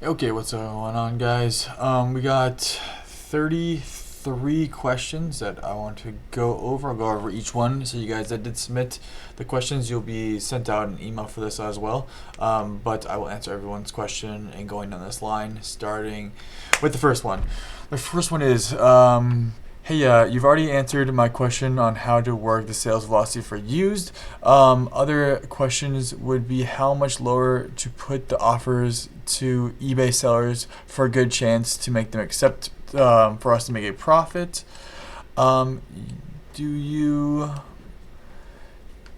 Okay, what's going on, guys? We got 33 questions that I want to go over. I'll go over each one. So you guys that did submit the questions, you'll be sent out an email for this as well. But I will answer everyone's question and going down this line, starting with the first one. The first one is, hey, you've already answered my question on how to work the sales velocity for used. Other questions would be how much lower to put the offers to eBay sellers for a good chance to make them accept for us to make a profit. Um, do you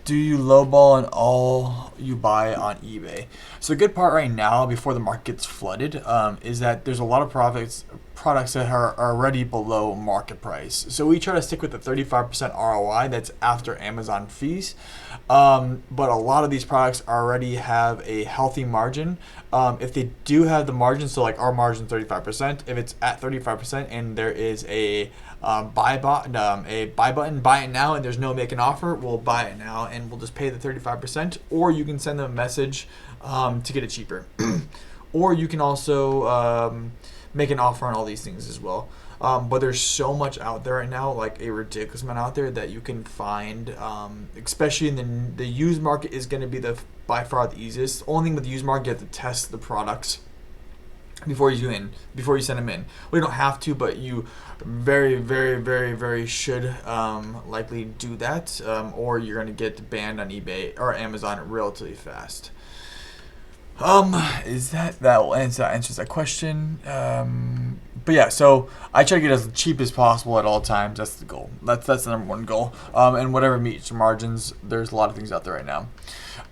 lowball on all you buy on eBay? So the good part right now, before the market gets flooded, is that there's a lot of products that are already below market price. So we try to stick with the 35% ROI that's after Amazon fees. But a lot of these products already have a healthy margin. If they do have the margin, so like our margin 35%, if it's at 35% and there is a buy button, buy it now, and there's no make an offer, we'll buy it now and we'll just pay the 35%. Or you can send them a message to get it cheaper. Or you can also make an offer on all these things as well. But there's so much out there right now, like a ridiculous amount out there that you can find, especially in the used market is going to be by far the easiest. The only thing with the used market, you have to test the products before you send them in. We don't have to, but you very, very, very, very should likely do that, or you're going to get banned on eBay or Amazon relatively fast. Is that will answers that question? But yeah, so I try to get as cheap as possible at all times. That's the goal. That's the number one goal. And whatever meets your margins. There's a lot of things out there right now.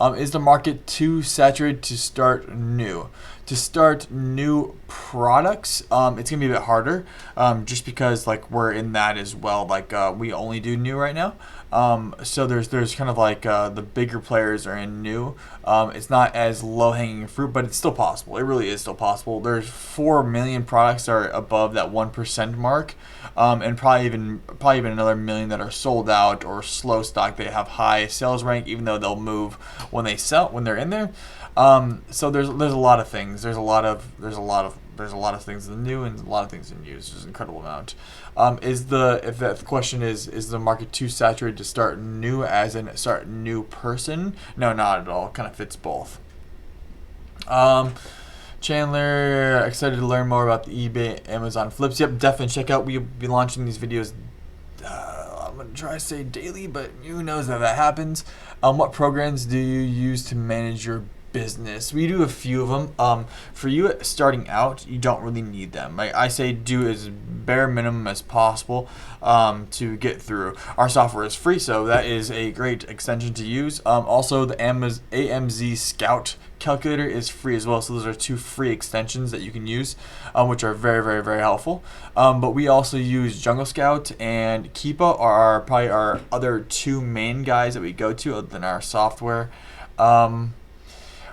Is the market too saturated to start new? To start new products, it's gonna be a bit harder, just because like we're in that as well. Like we only do new right now. So there's kind of like the bigger players are in new. It's not as low hanging fruit, but it's still possible. It really is still possible. There's 4 million products that are above that 1% mark, and probably even another million that are sold out or slow stock. They have high sales rank, even though they'll move when they're in there. So there's a lot of things. There's a lot of things in new and a lot of things in used. There's an incredible amount. If the question is the market too saturated to start new, as in start new person? No, not at all. It kind of fits both. Chandler, excited to learn more about the eBay Amazon flips. Yep, definitely check out. We'll be launching these videos. I'm gonna try to say daily, but who knows if that happens. What programs do you use to manage your business? We do a few of them. For you starting out, you don't really need them. Like I say, do as bare minimum as possible to get through. Our software is free, so that is a great extension to use. Also, the AMZ Scout calculator is free as well, so those are 2 free extensions that you can use, which are very, very, very helpful. But we also use Jungle Scout and Keepa are probably our other 2 main guys that we go to other than our software.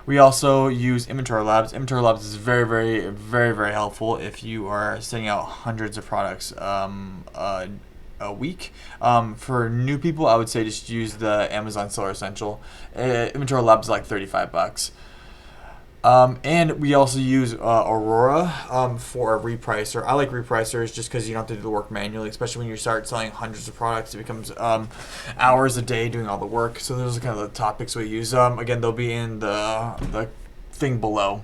We also use Inventory Labs. Inventory Labs is very, very, very, very helpful if you are sending out hundreds of products a week. For new people, I would say just use the Amazon Seller Essential. Inventory Labs is like $35. And we also use Aurora for a repricer. I like repricers just because you don't have to do the work manually, especially when you start selling hundreds of products. It becomes hours a day doing all the work. So those are kind of the topics we use. Again, they'll be in the thing below.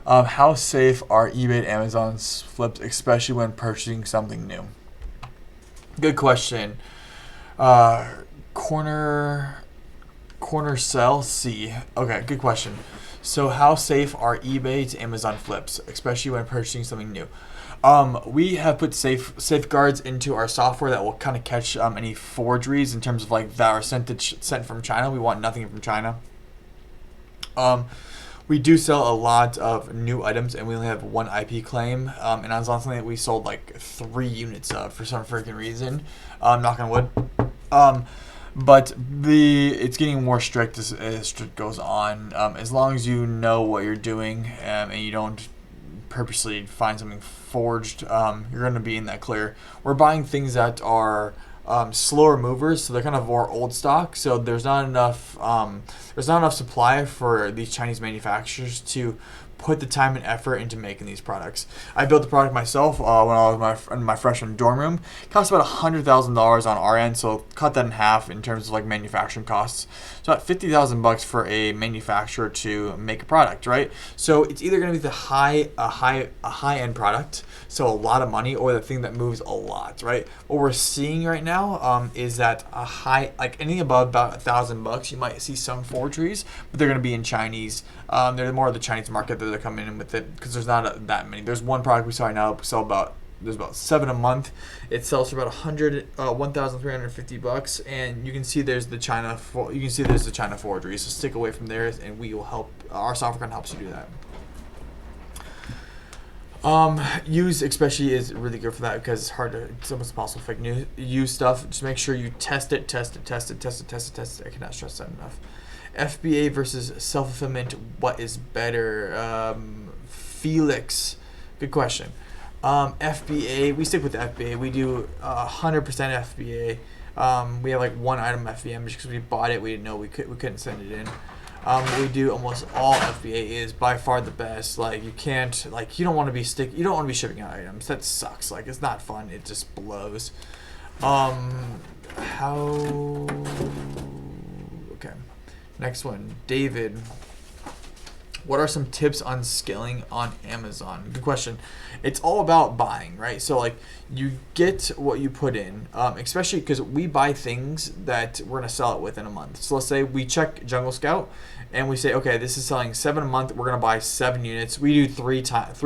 How safe are eBay and Amazon's flips, especially when purchasing something new? Good question. Corner cell C. Okay, good question. So how safe are eBay to Amazon flips, especially when purchasing something new? We have put safeguards into our software that will kind of catch any forgeries in terms of like that are sent from China. We want nothing from China. We do sell a lot of new items, and we only have 1 IP claim. And I was on something that we sold like 3 units of for some freaking reason. Knock on wood. But it's getting more strict as it goes on. As long as you know what you're doing and you don't purposely find something forged, you're going to be in that clear. We're buying things that are slower movers, so they're kind of more old stock. So there's not enough supply for these Chinese manufacturers to put the time and effort into making these products. I built the product myself when I was in my freshman dorm room. It cost about $100,000 on our end, so cut that in half in terms of like manufacturing costs. So about $50,000 for a manufacturer to make a product, right? So it's either going to be a high end product, so a lot of money, or the thing that moves a lot, right? What we're seeing right now is that a high, like anything above about $1,000, you might see some forgeries, but they're going to be in Chinese. They're more of the Chinese market that they're coming in with it, because there's not that many. There's one product we saw right now there's about 7 a month. It sells for about $1,350, and you can see there's the China forgery. So stick away from there, and we will help. Our software can help you do that. Use especially is really good for that, because it's hard to, it's almost impossible to fake news. Use stuff. Just make sure you test it. I cannot stress that enough. FBA versus self-fulfillment. What is better? Felix, good question. FBA, we stick with the FBA. We do 100% FBA. We have like one item FBM just because we bought it. We didn't know we couldn't send it in. We do almost all FBA is by far the best. Like you don't want to be shipping out items. That sucks. Like it's not fun. It just blows. Okay. Next one, David. What are some tips on scaling on Amazon? Good question. It's all about buying, right? So like you get what you put in, especially because we buy things that we're gonna sell it within a month. So let's say we check Jungle Scout and we say, okay, this is selling 7 a month. We're gonna buy 7 units. We do 3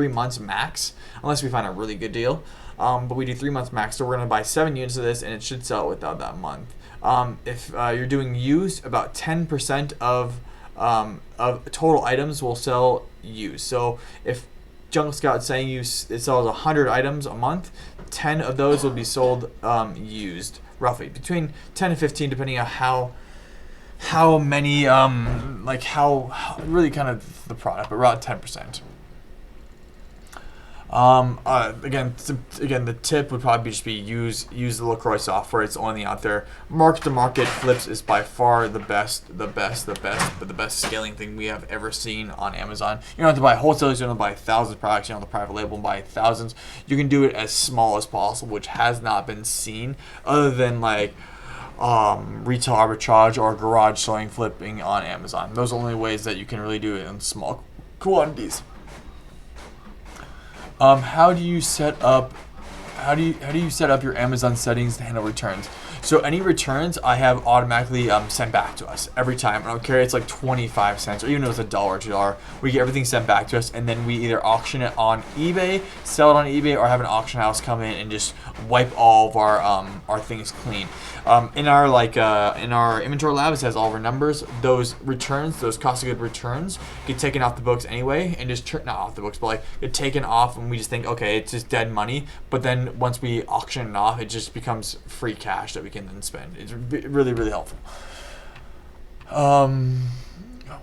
months max, unless we find a really good deal. But we do 3 months max. So we're gonna buy 7 units of this, and it should sell without that month. If you're doing used, about 10% of total items will sell used. So if Jungle Scout is saying it sells 100 items a month, 10 of those will be sold used, roughly between 10 and 15, depending on how many really kind of the product, but around 10%. Again, the tip would probably just be use the LaCroix software. It's the only thing out there. Market to market flips is by far the best scaling thing we have ever seen on Amazon. You don't have to buy wholesalers. You don't have to buy thousands of products. You don't have to private label and buy thousands. You can do it as small as possible, which has not been seen other than like retail arbitrage or garage selling flipping on Amazon. Those are the only ways that you can really do it in small quantities. How do you set up your Amazon settings to handle returns? So any returns I have automatically sent back to us every time. I don't care, it's like 25 cents or even if it's $1 or $2. We get everything sent back to us, and then we either auction it on eBay, sell it on eBay, or have an auction house come in and just wipe all of our things clean. In our inventory lab, it says all of our numbers. Those returns, those cost of good returns, get taken off the books anyway, and just not off the books, but like get taken off, and we just think, okay, it's just dead money. But then once we auction it off, it just becomes free cash that we can then spend. It's really, really helpful.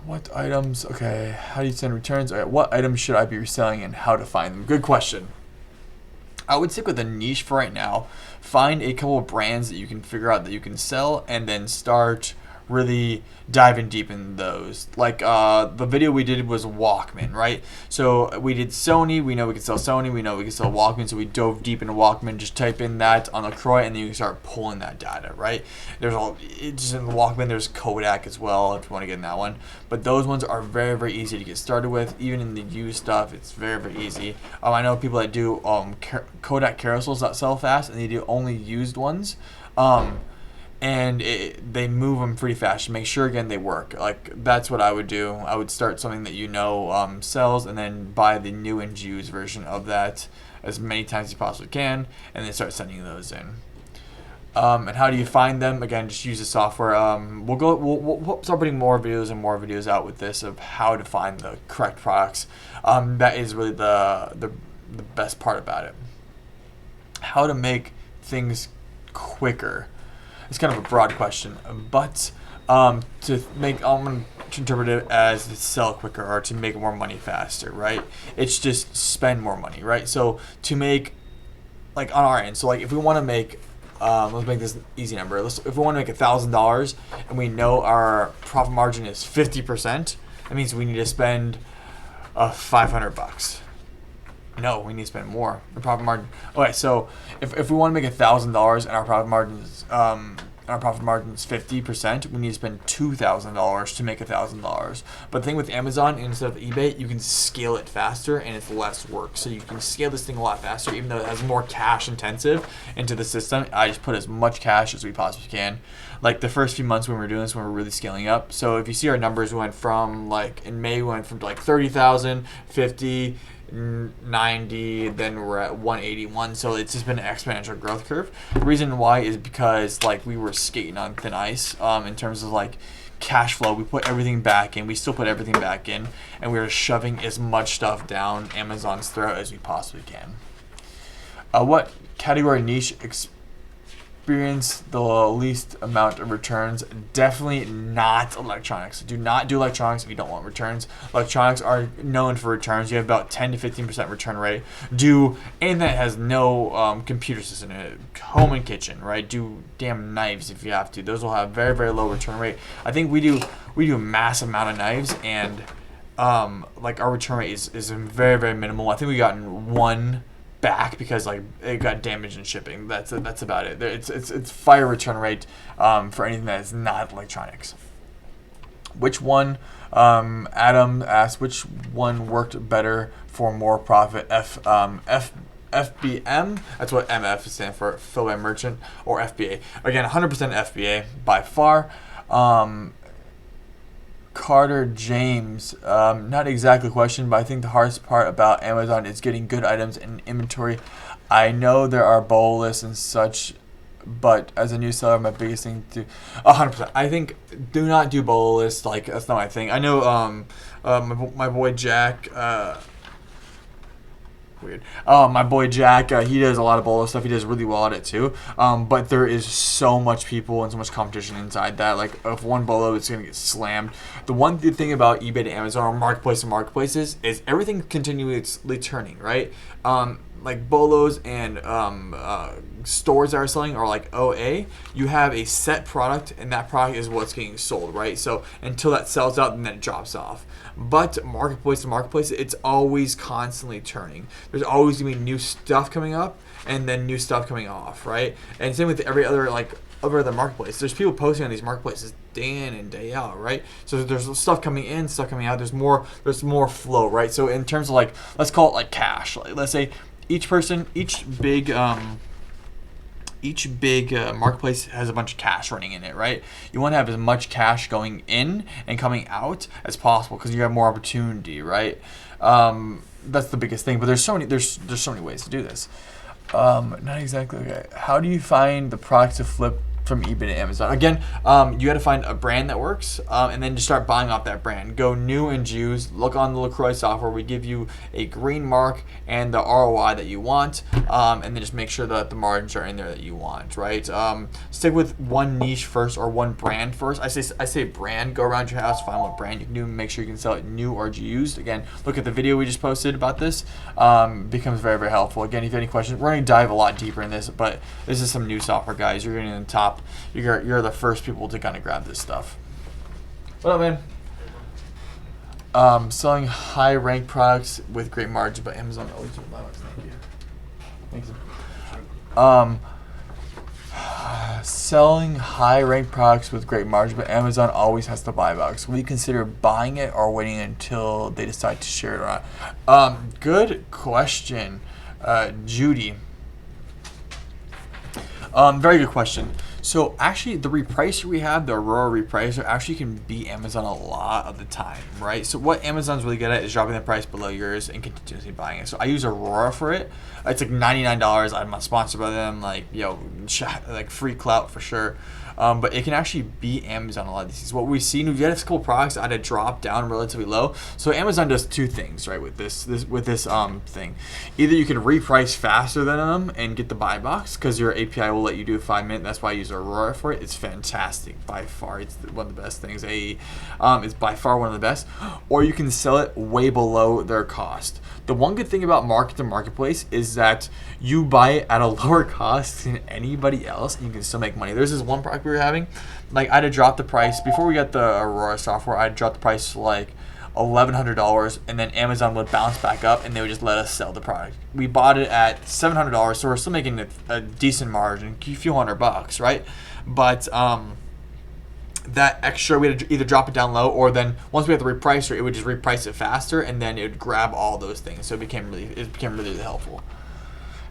What items? Okay, how do you send returns? Okay, what items should I be reselling and how to find them? Good question. I would stick with a niche for right now. Find a couple of brands that you can figure out that you can sell, and then start really diving deep in those. Like the video we did was Walkman, right? So we did Sony. We know we can sell Sony. We know we can sell Walkman. So we dove deep into Walkman. Just type in that on LaCroix, and then you can start pulling that data, right? Just in the Walkman, there's Kodak as well if you want to get in that one. But those ones are very, very easy to get started with. Even in the used stuff, it's very, very easy. I know people that do Kodak carousels that sell fast, and they do only used ones. And they move them pretty fast. Make sure again they work. Like that's what I would do. I would start something that sells, and then buy the new and used version of that as many times as you possibly can, and then start sending those in. And how do you find them? Again, just use the software. We'll start putting more videos out with this of how to find the correct products. That is really the best part about it. How to make things quicker. It's kind of a broad question, but I'm going to interpret it as to sell quicker or to make more money faster, right? It's just spend more money, right? So to make, like on our end, so like if we want to make, let's make this an easy number. If we want to make $1,000 and we know our profit margin is 50%, that means we need to spend of $500. No, we need to spend more. The profit margin. Okay, so if we want to make $1,000 and our profit margin is 50%, we need to spend $2,000 to make $1,000. But the thing with Amazon instead of eBay, you can scale it faster and it's less work. So you can scale this thing a lot faster, even though it has more cash intensive into the system. I just put as much cash as we possibly can. Like the first few months when we were doing this, when we were really scaling up. So if you see our numbers, we went from like in May, we went from like 30,000, 50. 90, then we're at 181. So it's just been an exponential growth curve. The reason why is because like we were skating on thin ice in terms of like cash flow. We put everything back in. We still put everything back in, and we were shoving as much stuff down Amazon's throat as we possibly can. What category niche experience the least amount of returns? Definitely not electronics. Do not do electronics if you don't want returns. Electronics are known for returns. You have about 10 to 15% return rate. Do anything that has no computer system in it, home and kitchen, right? Do damn knives if you have to. Those will have very, very low return rate. I think we do a massive amount of knives, and like our return rate is very, very minimal. I think we gotten one back because like it got damaged in shipping. That's about it. It's fire return rate for anything that is not electronics. Which one? Adam asked which one worked better for more profit. FBM. That's what MF stands for, fill by merchant, or FBA. Again, 100% FBA by far. Carter James, not exactly a question, but I think the hardest part about Amazon is getting good items in inventory. I know there are BOLO lists and such, but as a new seller, my biggest thing to 100%. I think do not do BOLO lists. Like that's not my thing. I know my boy Jack. Weird. My boy Jack, he does a lot of BOLO stuff. He does really well at it too. But there is so much people and so much competition inside that. Like, if one BOLO, it's going to get slammed. The one good thing about eBay to Amazon or marketplace to marketplaces is everything continuously turning, right? Like BOLOs and stores that are selling are like OA. You have a set product, and that product is what's getting sold, right? So until that sells out, and then it drops off. But marketplace to marketplace, it's always constantly turning. There's always gonna be new stuff coming up, and then new stuff coming off, right? And same with every other other marketplace. There's people posting on these marketplaces day in and day out, right? So there's stuff coming in, stuff coming out. There's more flow, right? So in terms of like, let's call it like cash. Like, let's say each big marketplace has a bunch of cash running in it, right? You want to have as much cash going in and coming out as possible because you have more opportunity, right? That's the biggest thing. But there's so many ways to do this. Not exactly. Okay. How do you find the products to flip from eBay to Amazon? Again, you got to find a brand that works, and then just start buying off that brand. Go new and used. Look on the LaCroix software. We give you a green mark and the ROI that you want, and then just make sure that the margins are in there that you want, right? Stick with one niche first or one brand first. I say brand. Go around your house, find what brand you can do, and make sure you can sell it new or used. Again, look at the video we just posted about this. Becomes very, very helpful. Again, if you have any questions, we're going to dive a lot deeper in this, but this is some new software, guys. You're getting in the top. You're the first people to kind of grab this stuff. What up, man? Selling high ranked products with great margin, but Amazon always doing buy box. Thank you. Thanks. Selling high ranked products with great margin, but Amazon always has the buy box. Will you consider buying it or waiting until they decide to share it or not? Good question, Judy. Very good question. So actually, the repricer we have, the Aurora repricer, actually can beat Amazon a lot of the time, right? So what Amazon's really good at is dropping the price below yours and continuously buying it. So I use Aurora for it. It's like $99. I'm not sponsored by them. Like, like free clout for sure. But it can actually beat Amazon a lot of these things. What we've seen, we've got a couple products that had drop down relatively low. So Amazon does two things, right, with this thing. Either you can reprice faster than them and get the buy box because your API will let you do 5 minutes. That's why I use Aurora for it. It's fantastic by far. It's one of the best things. AE is by far one of the best. Or you can sell it way below their cost. The one good thing about market to marketplace is that you buy it at a lower cost than anybody else and you can still make money. There's this one product we were having, like I had to drop the price before we got the Aurora software. I had dropped the price like $1,100, and then Amazon would bounce back up and they would just let us sell the product. We bought it at $700, so we're still making a decent margin, a few $100, right? But that extra, we had to either drop it down low, or then once we had the repricer, it would just reprice it faster, and then it would grab all those things. So it became really helpful.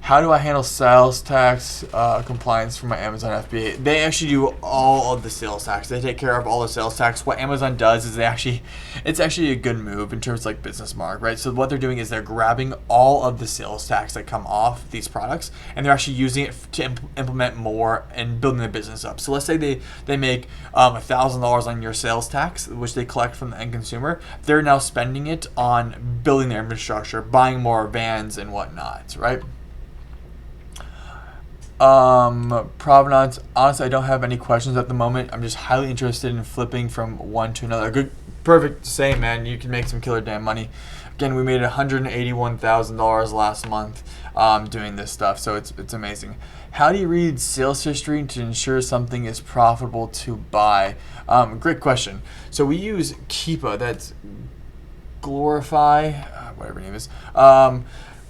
How do I handle sales tax compliance for my Amazon FBA? They actually do all of the sales tax. They take care of all the sales tax. What Amazon does is it's actually a good move in terms of like business mark, right? So what they're doing is they're grabbing all of the sales tax that come off these products, and they're actually using it to implement more and building the business up. So let's say they make $1,000 on your sales tax, which they collect from the end consumer. They're now spending it on building their infrastructure, buying more vans and whatnot, right? Provenance. Honestly, I don't have any questions at the moment. I'm just highly interested in flipping from one to another. Good, perfect. Same, man. You can make some killer damn money. Again, we made $181,000 last month doing this stuff, so it's amazing. How do you read sales history to ensure something is profitable to buy? Great question. So we use Keepa. That's Glorify, whatever your name is.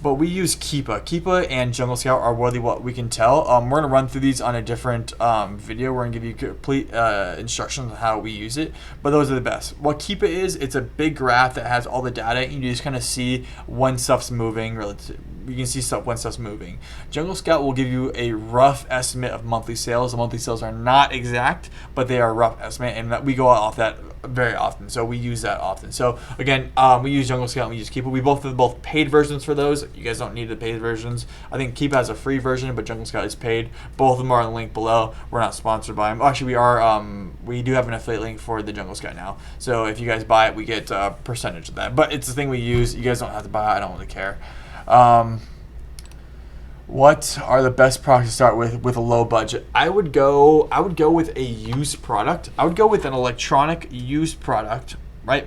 But we use Keepa. Keepa and Jungle Scout are really what we can tell. We're going to run through these on a different video. We're going to give you complete instructions on how we use it. But those are the best. What Keepa is, it's a big graph that has all the data. And you just kind of see when stuff's moving. You can see stuff when stuff's moving. Jungle Scout will give you a rough estimate of monthly sales. The monthly sales are not exact, but they are a rough estimate. And that we go off that very often, so we use that often. So again, we use Jungle Scout and we use Keepa. We both have both paid versions for those. You guys don't need the paid versions. I think Keepa has a free version, but Jungle Scout is paid. Both of them are on the link below. We're not sponsored by them. Actually, we are. We do have an affiliate link for the Jungle Scout now. So if you guys buy it, we get a percentage of that. But it's the thing we use. You guys don't have to buy it. I don't really care. What are the best products to start with a low budget? I would go with a used product. I would go with an electronic used product, right?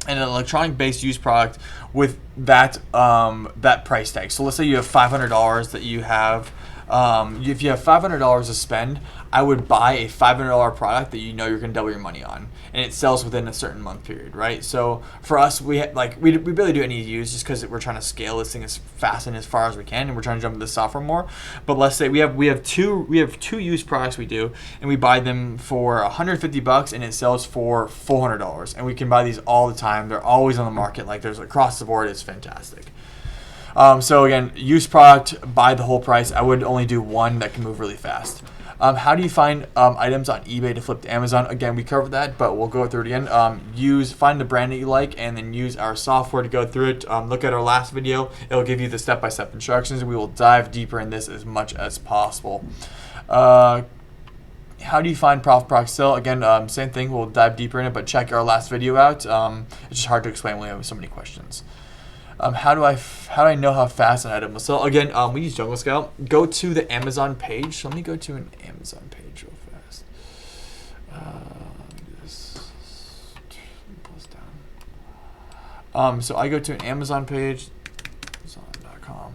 And an electronic based used product with that that price tag. So let's say you have $500 that you have. If you have $500 to spend, I would buy a $500 product that you know you're going to double your money on, and it sells within a certain month period, right? So for us, we barely do any use just because we're trying to scale this thing as fast and as far as we can, and we're trying to jump into the software more. But let's say we have two used products we do, and we buy them for $150, and it sells for $400, and we can buy these all the time. They're always on the market, like there's across the board. It's fantastic. So again, used product, buy the whole price. I would only do one that can move really fast. How do you find items on eBay to flip to Amazon? Again, we covered that, but we'll go through it again. Find the brand that you like, and then use our software to go through it. Look at our last video. It'll give you the step-by-step instructions. We will dive deeper in this as much as possible. How do you find profit products sell? Again, same thing. We'll dive deeper in it, but check our last video out. It's just hard to explain when we have so many questions. How do I know how fast an item will sell? Again, we use Jungle Scout. Go to the Amazon page. Let me go to an Amazon page real fast. Pull this down. So I go to an Amazon page, Amazon.com.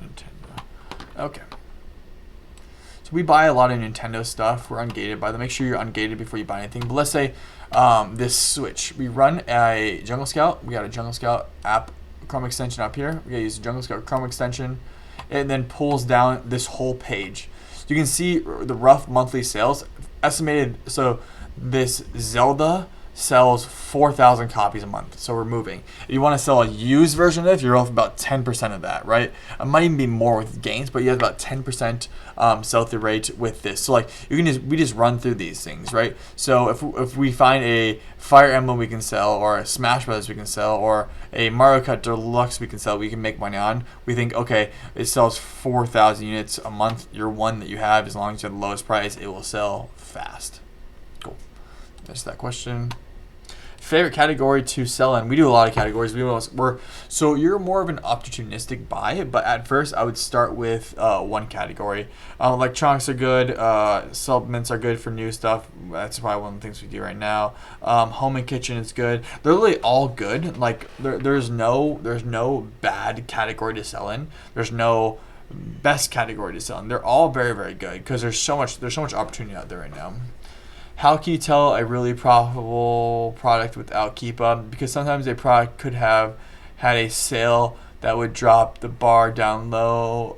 Nintendo. Okay. So we buy a lot of Nintendo stuff. We're ungated by them. Make sure you're ungated before you buy anything. But let's say this switch. We run a Jungle Scout. We got a Jungle Scout app Chrome extension up here. We gotta use the Jungle Scout Chrome extension. It then pulls down this whole page. You can see the rough monthly sales estimated. So this Zelda sells 4,000 copies a month. So we're moving. If you want to sell a used version of it, you're off about 10% of that, right? It might even be more with games, but you have about 10% sell-through rate with this. So like we just run through these things, right? So if we find a Fire Emblem we can sell, or a Smash Brothers we can sell, or a Mario Kart Deluxe we can sell, we can make money on. We think, okay, it sells 4,000 units a month. Your one that you have, as long as you have the lowest price, it will sell fast. Cool. That's that question. Favorite category to sell in? We do a lot of categories. So you're more of an opportunistic buy, but at first I would start with one category. Electronics are good. Supplements are good for new stuff. That's probably one of the things we do right now. Home and kitchen is good. They're really all good. Like there's no bad category to sell in. There's no best category to sell in. They're all very, very good because there's so much opportunity out there right now. How can you tell a really profitable product without Keepa? Because sometimes a product could have had a sale that would drop the bar down low,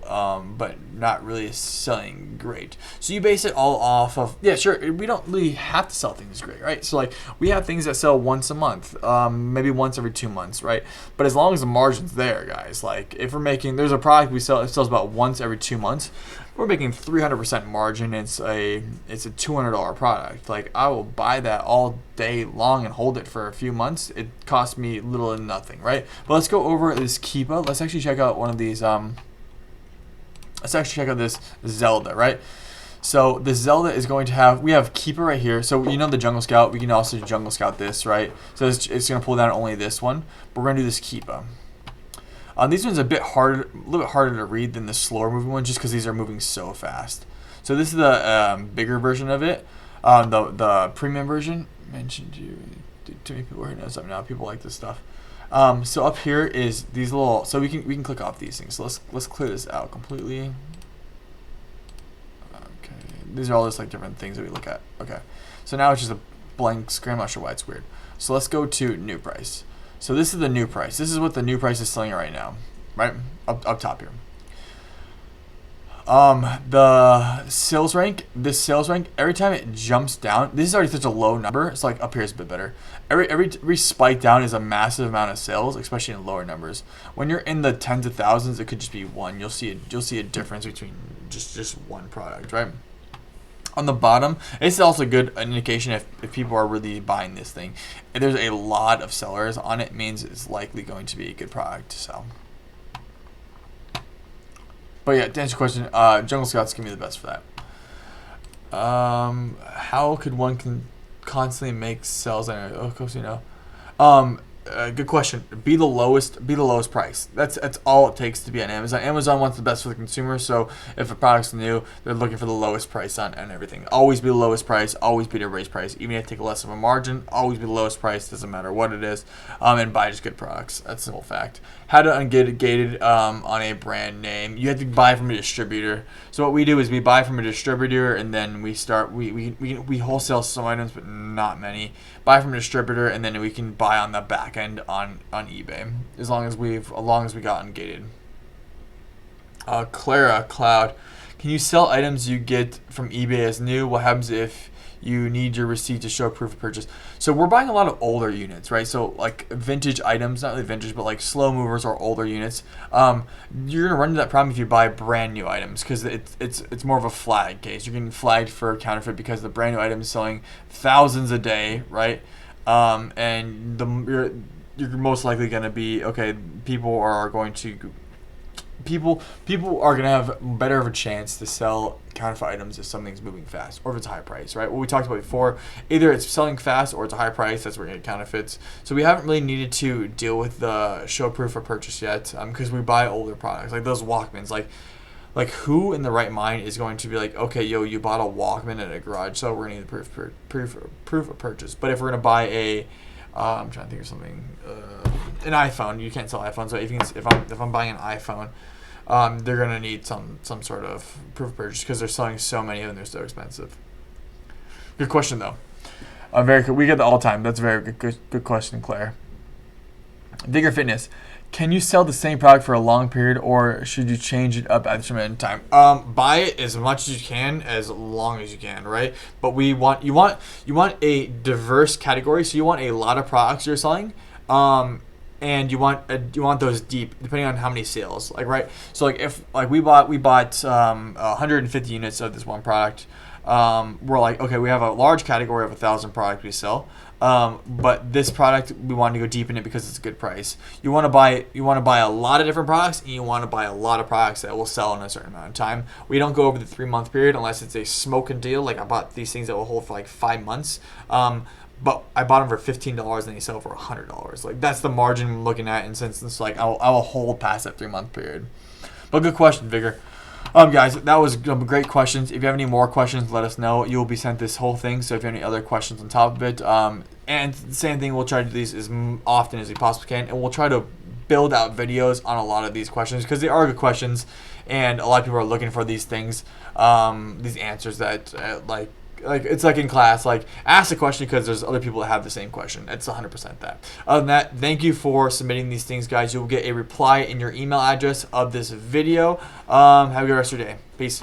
but not really selling great. So you base it all off of, yeah, sure, we don't really have to sell things great, right? So like we have things that sell once a month, maybe once every 2 months, right? But as long as the margin's there, guys, like if we're making, there's a product we sell, it sells about once every 2 months, we're making 300% margin. It's a $200 product. Like I will buy that all day long and hold it for a few months. It costs me little and nothing, right? But let's go over this Keepa. Let's actually check out one of these. Let's actually check out this Zelda, right? So the Zelda is going to have, we have Keepa right here. So you know the Jungle Scout. We can also Jungle Scout this, right? So it's going to pull down only this one. But we're going to do this Keepa. These ones are a little bit harder to read than the slower moving ones, just because these are moving so fast. So this is the bigger version of it, the premium version. Mentioned you. Too many people are hitting us up now. People like this stuff. So up here is these little. So we can click off these things. So let's clear this out completely. Okay, these are all just like different things that we look at. Okay, so now it's just a blank screen. I'm not sure why it's weird. So let's go to new price. So this is the new price. This is what the new price is selling right now, right? Up top here. The sales rank, every time it jumps down, this is already such a low number. It's like up here is a bit better. Every spike down is a massive amount of sales, especially in lower numbers. When you're in the tens of thousands, it could just be one. You'll see a difference between just one product, right? On the bottom, this is also a good indication if people are really buying this thing. If there's a lot of sellers on it, means it's likely going to be a good product to sell. But yeah, to answer your question, Jungle Scout's gonna be the best for that. How could one constantly make sales? Of course, you know. Good question. Be the lowest price. That's all it takes to be on Amazon. Amazon wants the best for the consumer, so if a product's new, they're looking for the lowest price on everything. Always be the lowest price. Always be the raise price. Even if you take less of a margin, always be the lowest price. Doesn't matter what it is. And buy just good products. That's a simple fact. How to unget gated on a brand name? You have to buy from a distributor. So what we do is we buy from a distributor, and then we wholesale some items, but not many. Buy from a distributor, and then we can buy on the back end on eBay, as long as we got ungated. Clara Cloud, can you sell items you get from eBay as new? What happens if you need your receipt to show proof of purchase? So we're buying a lot of older units, right? So like vintage items, not really vintage, but like slow movers or older units. You're gonna run into that problem if you buy brand new items, because it's more of a flag case. You're getting flagged for counterfeit because the brand new item is selling thousands a day, right? And you're most likely going to be, okay, people are going to have better of a chance to sell counterfeit items if something's moving fast or if it's high price, right? What we talked about before, either it's selling fast or it's a high price. That's where you get counterfeits. So we haven't really needed to deal with the show proof of purchase yet, because we buy older products like those Walkmans. Like who in the right mind is going to be like, okay, yo, you bought a Walkman at a garage, so we're gonna need the proof of purchase. But if we're gonna buy I'm trying to think of something, an iPhone, you can't sell iPhones. So if I'm buying an iPhone, they're gonna need some sort of proof of purchase, because they're selling so many of them, they're so expensive. Good question though. Very good. We get that all the time. That's a very good question, Claire. Vigor Fitness. Can you sell the same product for a long period, or should you change it up at a certain time? Buy it as much as you can, as long as you can, right? But you want a diverse category, so you want a lot of products you're selling, and you want those deep, depending on how many sales, like, right? So like if like we bought 150 units of this one product. We're like, okay, we have a large category of 1,000 products we sell, but this product we want to go deep in it because it's a good price. You want to buy a lot of different products, and you want to buy a lot of products that will sell in a certain amount of time. We don't go over the 3-month period unless it's a smoking deal. Like I bought these things that will hold for like 5 months. But I bought them for $15 and they sell for $100. Like that's the margin I'm looking at. And since it's like I will hold past that 3-month period. But good question, Vigor. Guys, that was great questions. If you have any more questions, let us know. You will be sent this whole thing. So if you have any other questions on top of it, and the same thing, we'll try to do these as often as we possibly can, and we'll try to build out videos on a lot of these questions because they are good questions. and a lot of people are looking for these things, these answers that like it's like in class, like ask a question because there's other people that have the same question. It's 100% that. Other than that, thank you for submitting these things, guys. You'll get a reply in your email address of this video. Have a good rest of your day. Peace.